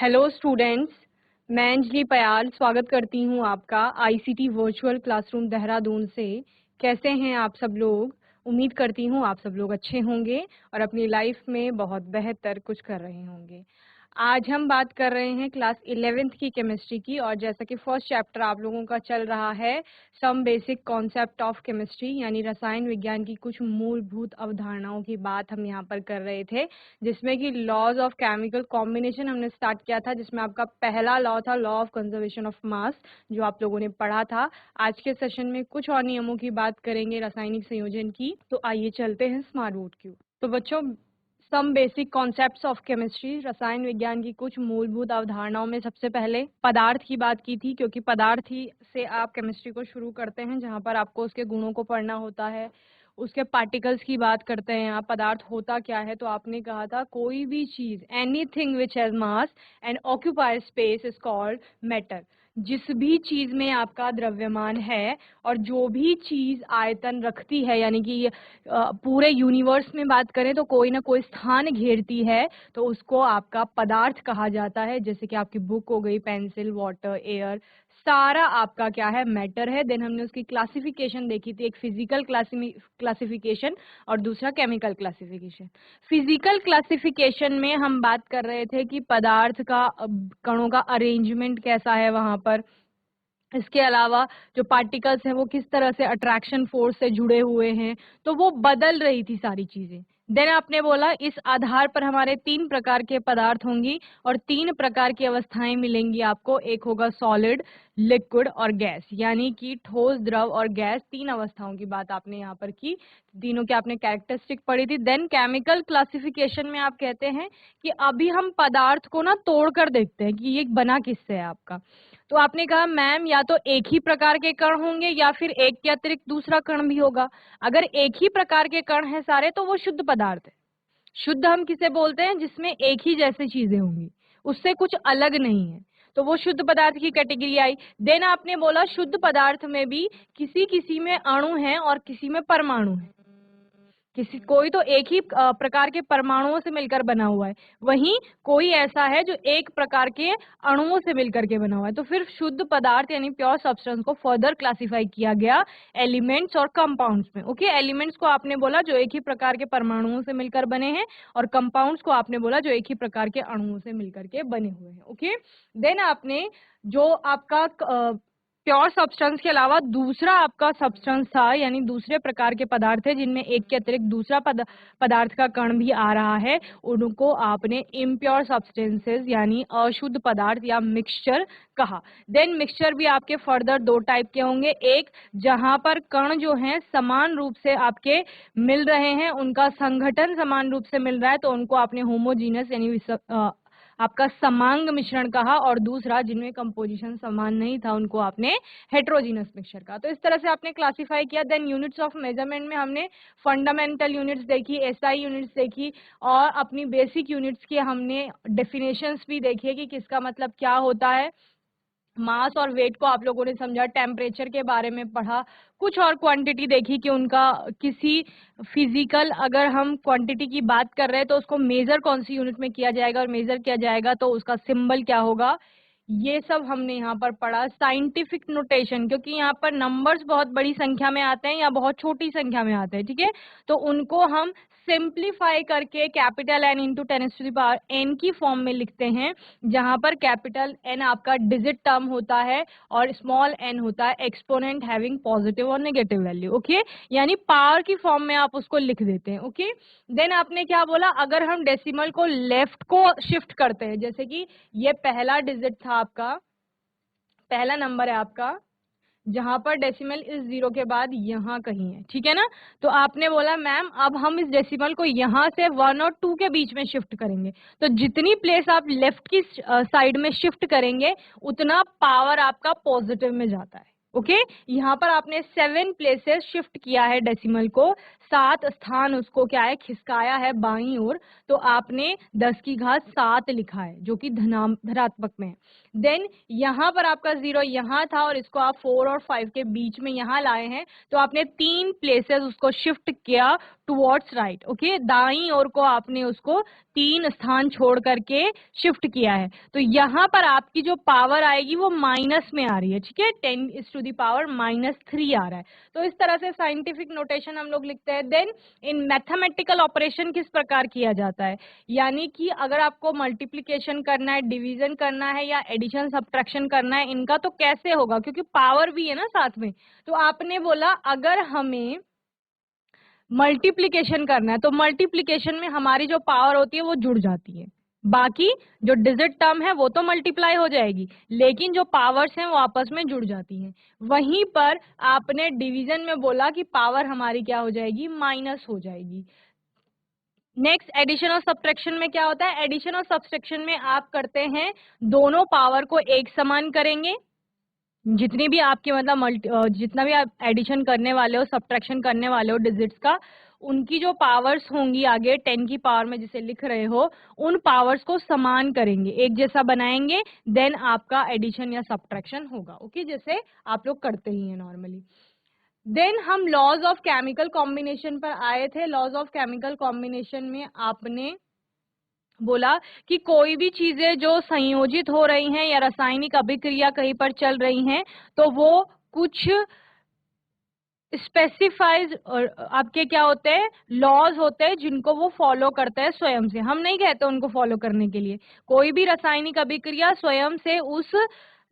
Hello students, मैं अंजलि पयाल स्वागत करती हूँ आपका आईसीटी वर्चुअल क्लासरूम देहरादून से। कैसे हैं आप सब लोग? उम्मीद करती हूँ आप सब लोग अच्छे होंगे और अपनी लाइफ में बहुत बेहतर कुछ कर रहे होंगे। आज हम बात कर रहे हैं क्लास 11th की केमिस्ट्री की, और जैसा कि फर्स्ट चैप्टर आप लोगों का चल रहा है some basic concept of chemistry, यानी रसायन विज्ञान की कुछ मूलभूत अवधारणाओं की बात हम यहाँ पर कर रहे थे, जिसमें कि लॉज ऑफ केमिकल कॉम्बिनेशन हमने स्टार्ट किया था, जिसमें आपका पहला लॉ था लॉ ऑफ कंजर्वेशन ऑफ मास, जो आप लोगों ने पढ़ा था। आज के सेशन में कुछ और नियमों की बात करेंगे रासायनिक संयोजन की। तो आइए चलते हैं स्मार्ट रूट की। तो बच्चों, some basic concepts of chemistry, रसायन विज्ञान की कुछ मूलभूत अवधारणाओं में सबसे पहले पदार्थ की बात की थी, क्योंकि पदार्थ ही से आप केमिस्ट्री को शुरू करते हैं, जहां पर आपको उसके गुणों को पढ़ना होता है। उसके पार्टिकल्स की बात करते हैं आप, पदार्थ होता क्या है, तो आपने कहा था कोई भी चीज, anything which has mass and occupy space is called matter. जिस भी चीज में आपका द्रव्यमान है और जो भी चीज आयतन रखती है, यानी कि पूरे यूनिवर्स में बात करें तो कोई ना कोई स्थान घेरती है, तो उसको आपका पदार्थ कहा जाता है। जैसे कि आपकी बुक हो गई, पेंसिल, वाटर, एयर, सारा आपका क्या है, मैटर है। देन हमने उसकी क्लासिफिकेशन देखी थी, एक फिजिकल क्लासिफिकेशन और दूसरा केमिकल क्लासिफिकेशन। फिजिकल क्लासिफिकेशन में हम बात कर रहे थे कि पदार्थ का कणों का अरेंजमेंट कैसा है वहां पर। इसके अलावा जो पार्टिकल्स हैं वो किस तरह से अट्रैक्शन फोर्स से जुड़े हुए हैं, तो वो बदल रही थी सारी चीजें। देन आपने बोला इस आधार पर हमारे 3 प्रकार के पदार्थ होंगी और 3 प्रकार की अवस्थाएं मिलेंगी आपको। एक होगा सॉलिड, लिक्विड और गैस, यानी कि ठोस, द्रव और गैस, 3 अवस्थाओं की बात आपने यहाँ पर की। तीनों के आपने कैरेक्टरिस्टिक पढ़ी थी। देन केमिकल क्लासिफिकेशन में आप कहते हैं कि अभी हम पदार्थ को ना तोड़कर देखते हैं कि ये बना किससे है आपका। तो आपने कहा मैम या तो एक ही प्रकार के कण होंगे या फिर एक के अतिरिक्त दूसरा कण भी होगा। अगर एक ही प्रकार के कण हैं सारे, तो वो शुद्ध पदार्थ है। शुद्ध हम किसे बोलते हैं? जिसमें एक ही जैसी चीजें होंगी, उससे कुछ अलग नहीं है, तो वो शुद्ध पदार्थ की कैटेगरी आई। देन आपने बोला शुद्ध पदार्थ में भी किसी किसी में अणु हैं और किसी में परमाणु है। कोई तो एक ही प्रकार के परमाणुओं से मिलकर बना हुआ है, वहीं कोई ऐसा है जो एक प्रकार के अणुओं से मिलकर के बना हुआ है। तो फिर शुद्ध पदार्थ यानी प्योर सब्सटेंस को फर्दर क्लासिफाई किया गया एलिमेंट्स और कंपाउंड्स में। ओके, एलिमेंट्स को आपने बोला जो एक ही प्रकार के परमाणुओं से मिलकर बने हैं, और कंपाउंड्स को आपने बोला जो एक ही प्रकार के अणुओं से मिलकर के बने हुए हैं। ओके, देन आपने जो आपका प्योर सब्सटेंस के अलावा दूसरा आपका सब्सटेंस था, यानी दूसरे प्रकार के पदार्थ है जिनमें एक के अतिरिक्त दूसरा पदार्थ का कण भी आ रहा है, उनको आपने इम्प्योर सब्सटेंसेस यानी अशुद्ध पदार्थ या मिक्सचर कहा। देन मिक्सचर भी आपके फर्दर 2 टाइप के होंगे। एक जहां पर कण जो हैं समान रूप से आपके मिल रहे हैं, उनका संगठन समान रूप से मिल रहा है, तो उनको आपने होमोजीनस यानी आपका समांग मिश्रण कहा। और दूसरा जिनमें कंपोजिशन समान नहीं था, उनको आपने हेट्रोजीनस मिक्सचर कहा। तो इस तरह से आपने क्लासिफाई किया। देन यूनिट्स ऑफ मेजरमेंट में हमने फंडामेंटल यूनिट्स देखी, एसआई यूनिट्स देखी, और अपनी बेसिक यूनिट्स की हमने डेफिनेशंस भी देखी कि किसका मतलब क्या होता है। मास और वेट को आप लोगों ने समझा, टेम्परेचर के बारे में पढ़ा, कुछ और क्वांटिटी देखी कि उनका किसी फिजिकल, अगर हम क्वांटिटी की बात कर रहे हैं तो उसको मेजर कौन सी यूनिट में किया जाएगा, और मेजर किया जाएगा तो उसका सिंबल क्या होगा, ये सब हमने यहाँ पर पढ़ा। साइंटिफिक नोटेशन, क्योंकि यहाँ पर नंबर्स बहुत बड़ी संख्या में आते हैं या बहुत छोटी संख्या में आते हैं, ठीक है, तो उनको हम सिंप्लीफाई करके कैपिटल एन इंटू 10⁻⁴ एन की फॉर्म में लिखते हैं, जहां पर कैपिटल एन आपका डिजिट टर्म होता है और स्मॉल एन होता है एक्सपोनेंट हैविंग पॉजिटिव और नेगेटिव वैल्यू। ओके, यानी पावर की फॉर्म में आप उसको लिख देते हैं। ओके, देन आपने क्या बोला, अगर हम डेसिमल को लेफ्ट को शिफ्ट करते हैं, जैसे कि ये पहला डिजिट था आपका, पहला नंबर है आपका, जहां पर डेसिमल इस 0 के बाद यहाँ कहीं है, ठीक है ना, तो आपने बोला मैम अब हम इस डेसिमल को यहाँ से 1 और 2 के बीच में शिफ्ट करेंगे, तो जितनी प्लेस आप लेफ्ट की साइड में शिफ्ट करेंगे उतना पावर आपका पॉजिटिव में जाता है। ओके, यहाँ पर आपने 7 प्लेसेस शिफ्ट किया है डेसिमल को, 7 स्थान उसको क्या है, खिसकाया है बाईं ओर, तो आपने 10 की घात 7 लिखा है, जो कि धनात्मक में है। देन यहाँ पर आपका 0 यहाँ था और इसको आप 4 और 5 के बीच में यहाँ लाए हैं, तो आपने 3 प्लेसेस उसको शिफ्ट किया टुवर्ड्स राइट। ओके, दाईं ओर को आपने उसको 3 स्थान छोड़ करके शिफ्ट किया है, तो यहाँ पर आपकी जो पावर आएगी वो माइनस में आ रही है, ठीक है, 10⁻³ आ रहा है। तो इस तरह से साइंटिफिक नोटेशन हम लोग लिखते हैं। देन इन मैथमेटिकल ऑपरेशन किस प्रकार किया जाता है, यानी कि अगर आपको मल्टीप्लिकेशन करना है, डिवीजन करना है या एडिशन सब्ट्रैक्शन करना है, इनका तो कैसे होगा, क्योंकि पावर भी है ना साथ में। तो आपने बोला अगर हमें मल्टीप्लिकेशन करना है तो मल्टीप्लिकेशन में हमारी जो पावर होती है वो जुड़ जाती है, बाकी जो डिजिट टर्म है वो तो मल्टीप्लाई हो जाएगी, लेकिन जो पावर्स हैं वो आपस में जुड़ जाती हैं। वहीं पर आपने डिवीजन में बोला कि पावर हमारी क्या हो जाएगी, माइनस हो जाएगी। नेक्स्ट एडिशन और सब्ट्रैक्शन में क्या होता है, एडिशन और सब्ट्रैक्शन में आप करते हैं दोनों पावर को एक समान करेंगे, जितनी भी आपके मतलब जितना भी आप एडिशन करने वाले हो, सब्ट्रैक्शन करने वाले हो डिजिट्स का, उनकी जो पावर्स होंगी आगे 10 की पावर में जिसे लिख रहे हो, उन पावर्स को समान करेंगे, एक जैसा बनाएंगे, देन आपका एडिशन या सब्ट्रैक्शन होगा। ओके, जैसे आप लोग करते ही हैं नॉर्मली। देन हम लॉज ऑफ केमिकल कॉम्बिनेशन पर आए थे। लॉज ऑफ केमिकल कॉम्बिनेशन में आपने बोला कि कोई भी चीजें जो संयोजित हो रही हैं या रासायनिक अभिक्रिया कहीं पर चल रही हैं, तो वो कुछ स्पेसिफाइज आपके क्या होते हैं, लॉज होते हैं, जिनको वो फॉलो करते हैं स्वयं से। हम नहीं कहते उनको फॉलो करने के लिए, कोई भी रासायनिक अभिक्रिया स्वयं से उस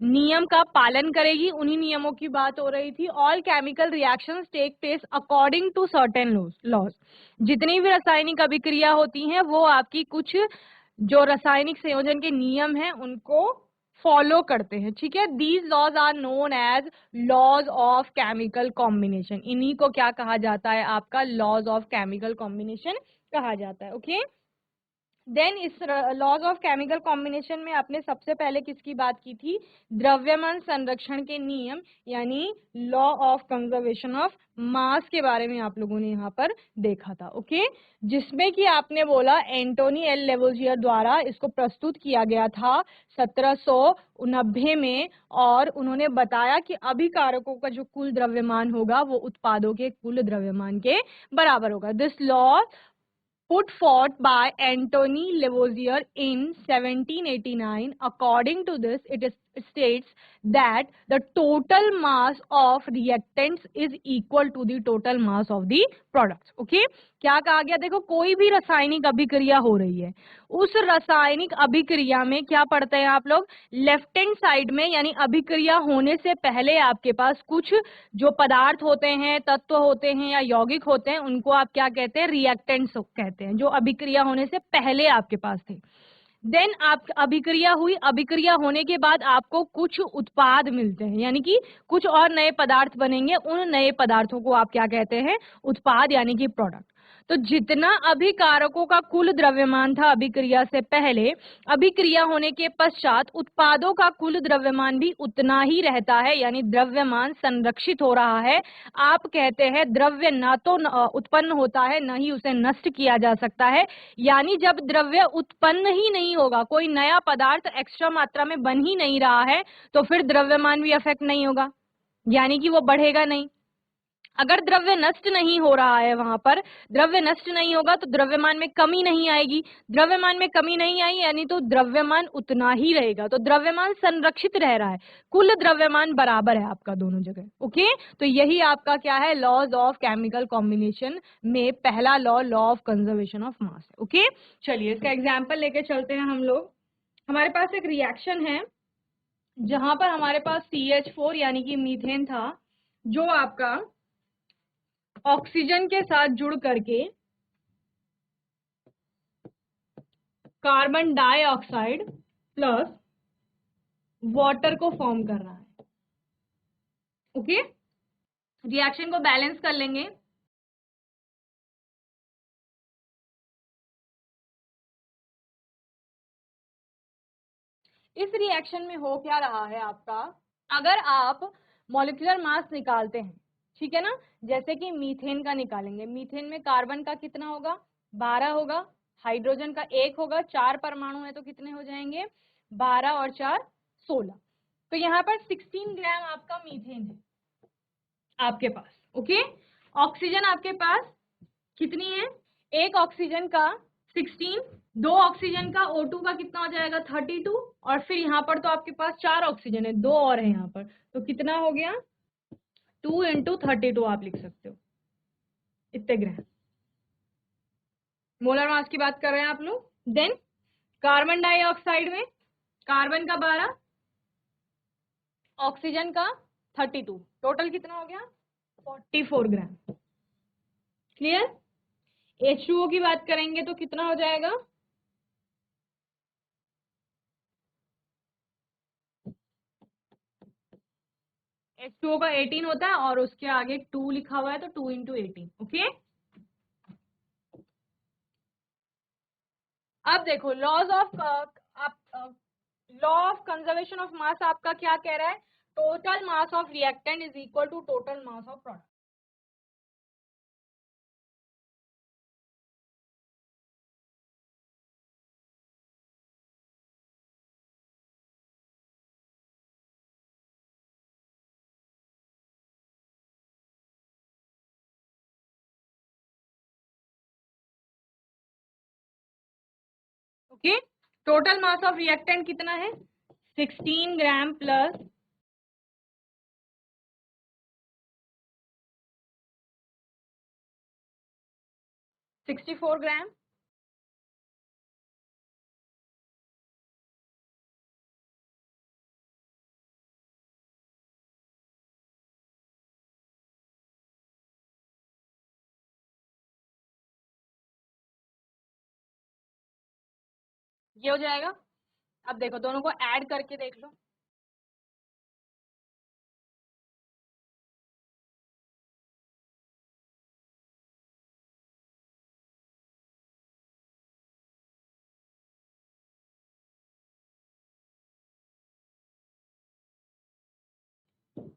नियम का पालन करेगी, उन्हीं नियमों की बात हो रही थी। All chemical reactions take place according to certain laws. जितनी भी रासायनिक अभिक्रिया होती हैं वो आपकी कुछ जो रासायनिक संयोजन के नियम हैं उनको फॉलो करते हैं, ठीक है। These laws are known as laws of chemical combination. इन्हीं को क्या कहा जाता है, आपका लॉज ऑफ केमिकल कॉम्बिनेशन कहा जाता है। ओके, देन इस लॉज ऑफ केमिकल कॉम्बिनेशन में आपने सबसे पहले किसकी बात की थी, द्रव्यमान संरक्षण के नियम, यानी लॉ ऑफ कंजर्वेशन ऑफ मास के बारे में आप लोगों ने यहाँ पर देखा था। ओके, जिसमें कि आपने बोला एंटोनी एल लेवोजियर द्वारा इसको प्रस्तुत किया गया था 1790 में, और उन्होंने बताया कि अभिकारकों का जो कुल द्रव्यमान होगा वो उत्पादों के कुल द्रव्यमान के बराबर होगा। This law put forth by Antony Lavoisier in 1789. According to this, it states that the total mass of reactants is equal to the total mass of the products. Okay, क्या कहा गया, देखो कोई भी रासायनिक अभिक्रिया हो रही है, उस रासायनिक अभिक्रिया में क्या पढ़ते हैं आप लोग, लेफ्ट हैंड साइड में, यानी अभिक्रिया होने से पहले आपके पास कुछ जो पदार्थ होते हैं, तत्व होते हैं या यौगिक होते हैं, उनको आप क्या कहते हैं, रिएक्टेंट्स कहते हैं, जो अभिक्रिया होने से पहले आपके पास थे। देन आप अभिक्रिया हुई, अभिक्रिया होने के बाद आपको कुछ उत्पाद मिलते हैं, यानी कि कुछ और नए पदार्थ बनेंगे, उन नए पदार्थों को आप क्या कहते हैं, उत्पाद, यानी कि प्रोडक्ट। तो जितना अभिकारकों का कुल द्रव्यमान था अभिक्रिया से पहले, अभिक्रिया होने के पश्चात उत्पादों का कुल द्रव्यमान भी उतना ही रहता है, यानी द्रव्यमान संरक्षित हो रहा है। आप कहते हैं द्रव्य ना तो उत्पन्न होता है, न ही उसे नष्ट किया जा सकता है, यानी जब द्रव्य उत्पन्न ही नहीं होगा, कोई नया पदार्थ एक्स्ट्रा मात्रा में बन ही नहीं रहा है, तो फिर द्रव्यमान भी अफेक्ट नहीं होगा, यानी कि वो बढ़ेगा नहीं। अगर द्रव्य नष्ट नहीं हो रहा है, वहां पर द्रव्य नष्ट नहीं होगा तो द्रव्यमान में कमी नहीं आएगी, द्रव्यमान में कमी नहीं आई यानी तो द्रव्यमान उतना ही रहेगा, तो द्रव्यमान संरक्षित रह रहा है, कुल द्रव्यमान बराबर है आपका दोनों जगह। ओके, तो यही आपका क्या है, लॉज ऑफ केमिकल कॉम्बिनेशन में पहला law, law of conservation of मास है। ओके, चलिए इसका एग्जाम्पल लेके चलते हैं हम लोग। हमारे पास एक रिएक्शन है जहां पर हमारे पास CH4 यानी कि मीथेन था, जो आपका ऑक्सीजन के साथ जुड़ करके कार्बन डाइऑक्साइड प्लस वाटर को फॉर्म कर रहा है। ओके, रिएक्शन को बैलेंस कर लेंगे। इस रिएक्शन में हो क्या रहा है आपका, अगर आप मॉलिक्यूलर मास निकालते हैं, ठीक है ना, जैसे कि मीथेन का निकालेंगे, मीथेन में कार्बन का कितना होगा, 12 होगा, हाइड्रोजन का 1 होगा, 4 परमाणु है तो कितने हो जाएंगे, 12 और 4 16। तो यहाँ पर 16 ग्राम आपका मीथेन है आपके पास। ओके, ऑक्सीजन आपके पास कितनी है, एक ऑक्सीजन का 16 2 ऑक्सीजन का O2 का कितना हो जाएगा 32, और फिर यहाँ पर तो आपके पास 4 ऑक्सीजन है, 2 और है यहाँ पर, तो कितना हो गया 2 इंटू 32 आप लिख सकते हो, इतने ग्राम। मोलर मास की बात कर रहे हैं आप लोग। देन कार्बन डाइऑक्साइड में कार्बन का 12, ऑक्सीजन का 32, टोटल कितना हो गया 44 ग्राम। क्लियर। H2O की बात करेंगे तो कितना हो जाएगा, H2O का 18 होता है और उसके आगे 2 लिखा हुआ है, तो 2 इंटू 18। ओके, अब देखो laws of law of conservation of mass आपका क्या कह रहा है, total mass of reactant is equal to total mass of product. Okay, total mass of reactant कितना है 16 ग्राम प्लस 64 ग्राम। ये हो जाएगा। अब देखो दोनों को ऐड करके देख लो,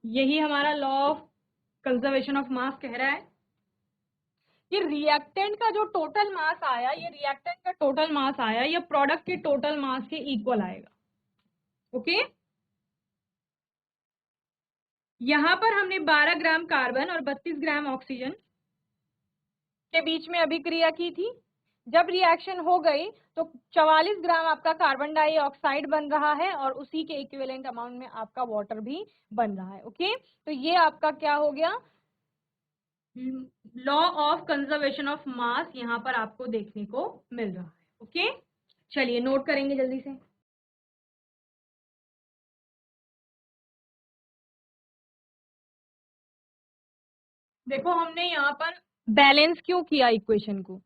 यही हमारा लॉ ऑफ कंजर्वेशन ऑफ मास कह रहा है कि रिएक्टेंट का जो टोटल मास आया, ये रिएक्टेंट का टोटल मास आया, ये प्रोडक्ट के टोटल मास के इक्वल आएगा। ओके, यहां पर हमने 12 ग्राम कार्बन और 32 ग्राम ऑक्सीजन के बीच में अभिक्रिया की थी। जब रिएक्शन हो गई तो 44 ग्राम आपका कार्बन डाइऑक्साइड बन रहा है और उसी के इक्विवेलेंट अमाउंट में आपका वाटर भी बन रहा है। ओके, तो ये आपका क्या हो गया, लॉ ऑफ कंजर्वेशन ऑफ मास यहां पर आपको देखने को मिल रहा है। ओके, चलिए नोट करेंगे जल्दी से। देखो हमने यहाँ पर बैलेंस क्यों किया इक्वेशन को,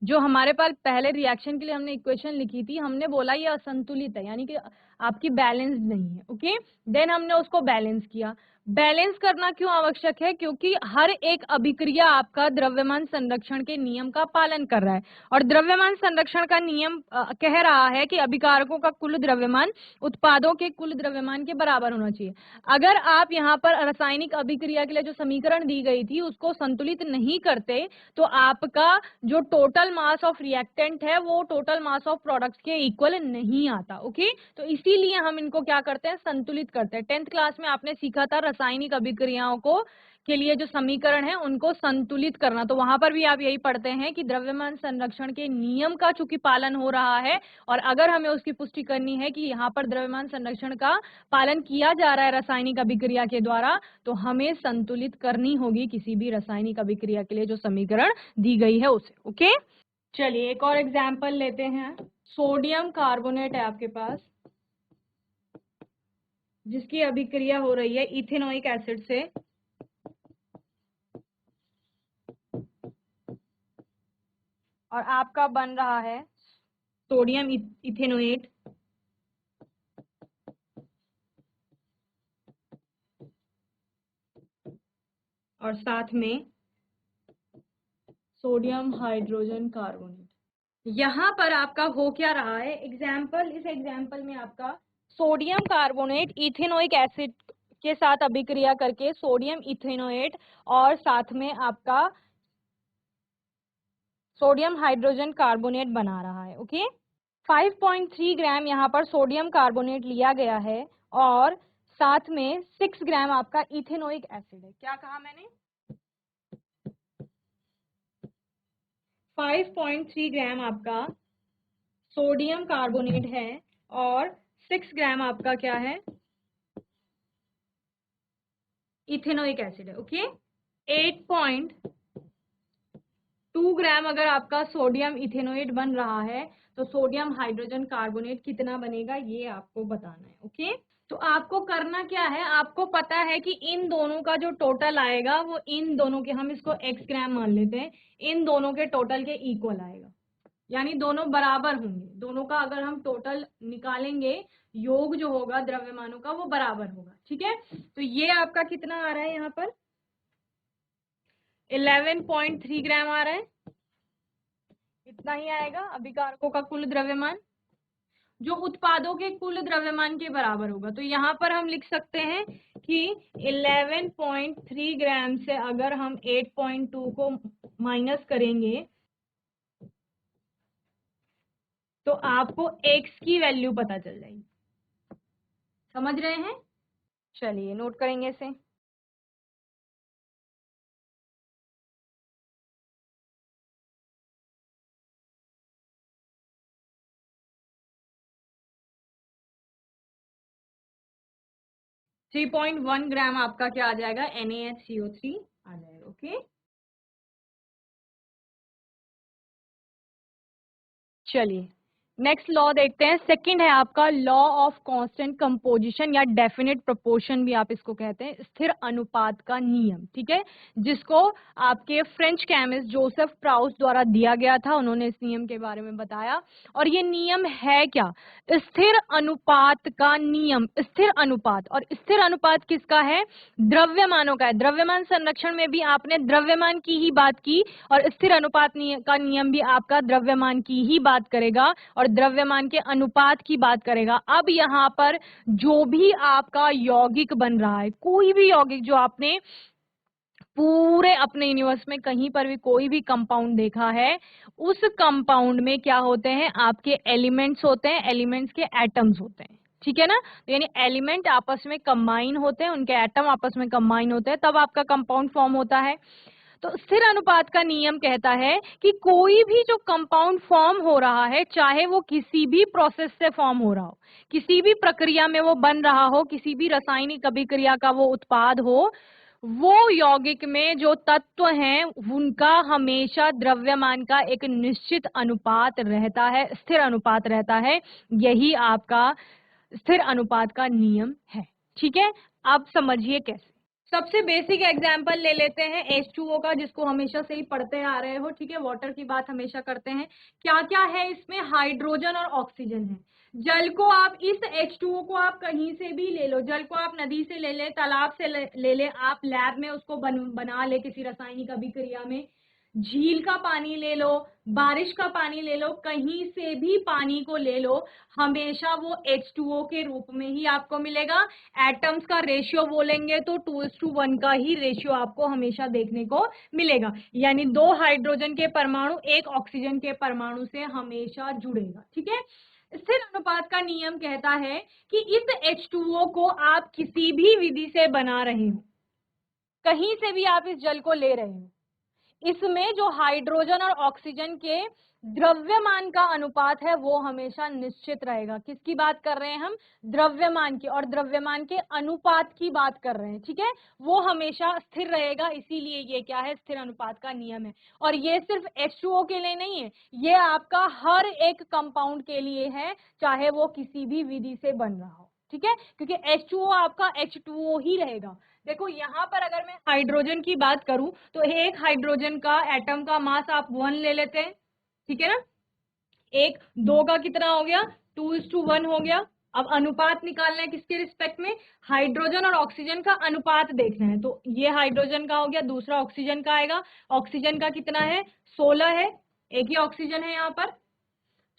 जो हमारे पास पहले रिएक्शन के लिए हमने इक्वेशन लिखी थी, हमने बोला ये असंतुलित है, यानी कि आपकी बैलेंस नहीं है। ओके, देन हमने उसको बैलेंस किया। बैलेंस करना क्यों आवश्यक है, क्योंकि हर एक अभिक्रिया आपका द्रव्यमान संरक्षण के नियम का पालन कर रहा है, और द्रव्यमान संरक्षण का नियम कह रहा है कि अभिकारकों का कुल द्रव्यमान उत्पादों के कुल द्रव्यमान के बराबर होना चाहिए। अगर आप यहाँ पर रासायनिक अभिक्रिया के लिए जो समीकरण दी गई थी उसको संतुलित नहीं करते, तो आपका जो टोटल मास ऑफ रिएक्टेंट है वो टोटल मास ऑफ प्रोडक्ट्स के इक्वल नहीं आता। ओके, तो इसीलिए हम इनको क्या करते हैं, संतुलित करते हैं। 10th क्लास में आपने सीखा था रासायनिक अभिक्रियाओं को के लिए जो समीकरण है उनको संतुलित करना, तो वहां पर भी आप यही पढ़ते हैं कि द्रव्यमान संरक्षण के नियम का चूंकि पालन हो रहा है, और अगर हमें उसकी पुष्टि करनी है कि यहाँ पर द्रव्यमान संरक्षण का पालन किया जा रहा है रासायनिक अभिक्रिया के द्वारा, तो हमें संतुलित करनी होगी किसी भी रासायनिक अभिक्रिया के लिए जो समीकरण दी गई है उसे। ओके, चलिए एक और एग्जाम्पल लेते हैं। सोडियम कार्बोनेट है आपके पास, जिसकी अभिक्रिया हो रही है इथेनोइक एसिड से, और आपका बन रहा है सोडियम इथेनोएट, और साथ में सोडियम हाइड्रोजन कार्बोनेट। यहां पर आपका हो क्या रहा है, एग्जाम्पल, इस एग्जाम्पल में आपका सोडियम कार्बोनेट इथेनोइक एसिड के साथ अभिक्रिया करके सोडियम इथेनोएट और साथ में आपका सोडियम हाइड्रोजन कार्बोनेट बना रहा है। ओके, 5.3 ग्राम यहाँ पर सोडियम कार्बोनेट लिया गया है और साथ में 6 ग्राम आपका इथेनोइक एसिड है। क्या कहा मैंने, 5.3 ग्राम आपका सोडियम कार्बोनेट है और 6 ग्राम आपका क्या है, इथेनोइक एसिड है। ओके, 8.2 ग्राम अगर आपका सोडियम इथेनोएट बन रहा है तो सोडियम हाइड्रोजन कार्बोनेट कितना बनेगा ये आपको बताना है। ओके, तो आपको करना क्या है, आपको पता है कि इन दोनों का जो टोटल आएगा वो इन दोनों के, हम इसको x ग्राम मान लेते हैं, इन दोनों के टोटल के इक्वल आएगा, यानी दोनों बराबर होंगे। दोनों का अगर हम टोटल निकालेंगे, योग जो होगा द्रव्यमानों का वो बराबर होगा। ठीक है, तो ये आपका कितना आ रहा है, यहाँ पर 11.3 ग्राम आ रहा है, इतना ही आएगा अभिकारकों का कुल द्रव्यमान, जो उत्पादों के कुल द्रव्यमान के बराबर होगा। तो यहाँ पर हम लिख सकते हैं कि 11.3 ग्राम से अगर हम 8.2 को माइनस करेंगे तो आपको x की वैल्यू पता चल जाएगी। समझ रहे हैं? चलिए नोट करेंगे इसे। थ्री 3.1 ग्राम आपका क्या आ जाएगा, NaHCO3 आ जाएगा। ओके, चलिए नेक्स्ट लॉ देखते हैं। सेकंड है आपका लॉ ऑफ कांस्टेंट कंपोजिशन या डेफिनेट प्रोपोर्शन भी आप इसको कहते हैं, स्थिर अनुपात का नियम। ठीक है, जिसको आपके फ्रेंच केमिस्ट जोसेफ प्राउस द्वारा दिया गया था, उन्होंने इस नियम के बारे में बताया। और ये नियम है क्या, स्थिर अनुपात का नियम। स्थिर अनुपात, और स्थिर अनुपात किसका है, द्रव्यमानों का है। द्रव्यमान संरक्षण में भी आपने द्रव्यमान की ही बात की, और स्थिर अनुपात का नियम भी आपका द्रव्यमान की ही बात करेगा और द्रव्यमान के अनुपात की बात करेगा। अब यहाँ पर जो भी आपका यौगिक बन रहा है, कोई भी यौगिक जो आपने पूरे अपने यूनिवर्स में कहीं पर भी कोई भी कंपाउंड देखा है, उस कंपाउंड में क्या होते हैं, आपके एलिमेंट्स होते हैं, एलिमेंट्स के एटम्स होते हैं। ठीक है ना, तो यानी एलिमेंट आपस में कंबाइन होते हैं, उनके एटम आपस में कंबाइन होते हैं, तब आपका कंपाउंड फॉर्म होता है। तो स्थिर अनुपात का नियम कहता है कि कोई भी जो कंपाउंड फॉर्म हो रहा है, चाहे वो किसी भी प्रोसेस से फॉर्म हो रहा हो, किसी भी प्रक्रिया में वो बन रहा हो, किसी भी रासायनिक अभिक्रिया का वो उत्पाद हो, वो यौगिक में जो तत्व हैं उनका हमेशा द्रव्यमान का एक निश्चित अनुपात रहता है, स्थिर अनुपात रहता है। यही आपका स्थिर अनुपात का नियम है। ठीक है, अब समझिए कैसे। सबसे बेसिक एग्जाम्पल ले लेते हैं H2O का, जिसको हमेशा से ही पढ़ते आ रहे हो। ठीक है, वाटर की बात हमेशा करते हैं। क्या क्या है इसमें, हाइड्रोजन और ऑक्सीजन है। जल को आप, इस H2O को आप कहीं से भी ले लो, जल को आप नदी से ले ले, तालाब से ले ले, आप लैब में उसको बना ले किसी रासायनिक अभिक्रिया में, झील का पानी ले लो, बारिश का पानी ले लो, कहीं से भी पानी को ले लो, हमेशा वो H2O के रूप में ही आपको मिलेगा। एटम्स का रेशियो बोलेंगे तो 2:1 का ही रेशियो आपको हमेशा देखने को मिलेगा, यानी 2 हाइड्रोजन के परमाणु 1 ऑक्सीजन के परमाणु से हमेशा जुड़ेगा। ठीक है, स्थिर अनुपात का नियम कहता है कि इस H2O को आप किसी भी विधि से बना रहे हो, कहीं से भी आप इस जल को ले रहे हो, इसमें जो हाइड्रोजन और ऑक्सीजन के द्रव्यमान का अनुपात है वो हमेशा निश्चित रहेगा। किसकी बात कर रहे हैं हम, द्रव्यमान की, और द्रव्यमान के अनुपात की बात कर रहे हैं। ठीक है, वो हमेशा स्थिर रहेगा, इसीलिए ये क्या है, स्थिर अनुपात का नियम है। और ये सिर्फ H2O के लिए नहीं है, ये आपका हर एक कंपाउंड के लिए है, चाहे वो किसी भी विधि से बन रहा हो। ठीक है, क्योंकि H2O आपका H2O ही रहेगा। देखो यहाँ पर अगर मैं हाइड्रोजन की बात करूं तो एक हाइड्रोजन का एटम का मास आप 1 ले लेते हैं। ठीक है ना, एक 2 का कितना हो गया, 2:1 हो गया। अब अनुपात निकालना है किसके रिस्पेक्ट में, हाइड्रोजन और ऑक्सीजन का अनुपात देखना है। तो ये हाइड्रोजन का हो गया, दूसरा ऑक्सीजन का आएगा। ऑक्सीजन का कितना है, 16 है, एक ही ऑक्सीजन है यहाँ पर,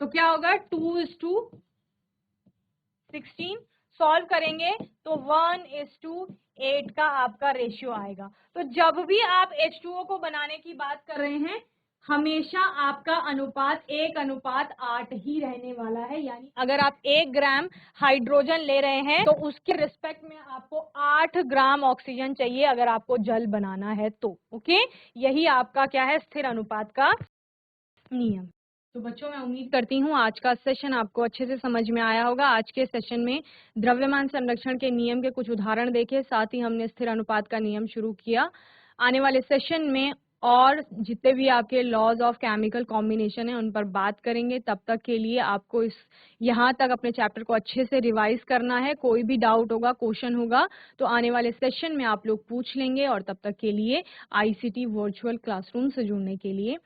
तो क्या होगा 2:16। सॉल्व करेंगे तो 1:8 का आपका रेशियो आएगा। तो जब भी आप H2O को बनाने की बात कर रहे हैं, हमेशा आपका अनुपात 1:8 ही रहने वाला है। यानी अगर आप 1 ग्राम हाइड्रोजन ले रहे हैं तो उसके रिस्पेक्ट में आपको 8 ग्राम ऑक्सीजन चाहिए, अगर आपको जल बनाना है तो। ओके, यही आपका क्या है, स्थिर अनुपात का नियम। तो बच्चों, मैं उम्मीद करती हूँ आज का सेशन आपको अच्छे से समझ में आया होगा। आज के सेशन में द्रव्यमान संरक्षण के नियम के कुछ उदाहरण देखे, साथ ही हमने स्थिर अनुपात का नियम शुरू किया। आने वाले सेशन में और जितने भी आपके लॉज ऑफ केमिकल कॉम्बिनेशन है उन पर बात करेंगे। तब तक के लिए आपको यहाँ तक अपने चैप्टर को अच्छे से रिवाइज करना है। कोई भी डाउट होगा, क्वेश्चन होगा तो आने वाले सेशन में आप लोग पूछ लेंगे। और तब तक के लिए आईसीटी वर्चुअल क्लासरूम से जुड़ने के लिए